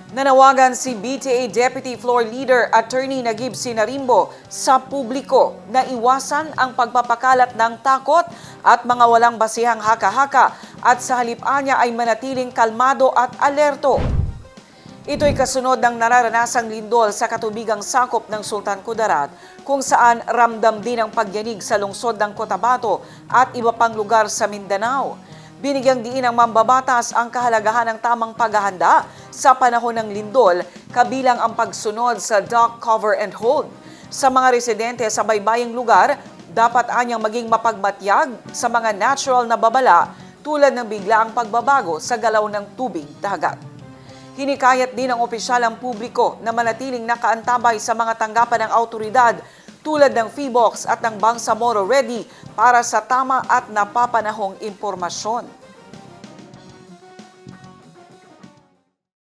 Nanawagan si BTA Deputy Floor Leader Attorney Nagib Sinarimbo sa publiko na iwasan ang pagpapakalat ng takot at mga walang basihang haka-haka at sa halip niya ay manatiling kalmado at alerto. Ito'y kasunod ng nararanasang lindol sa katubigang sakop ng Sultan Kudarat kung saan ramdam din ang pagyanig sa lungsod ng Cotabato at iba pang lugar sa Mindanao. Binigyang diin ng mambabatas ang kahalagahan ng tamang paghahanda sa panahon ng lindol, kabilang ang pagsunod sa dock cover and hold. Sa mga residente sa baybaying lugar, dapat anyang maging mapagmatyag sa mga natural na babala tulad ng biglaang pagbabago sa galaw ng tubig dagat. Hinikayat din ng opisyal ang publiko na manatiling nakaantabay sa mga tanggapan ng autoridad tulad ng PHIVOLCS at ng Bangsamoro Ready para sa tama at napapanahong impormasyon.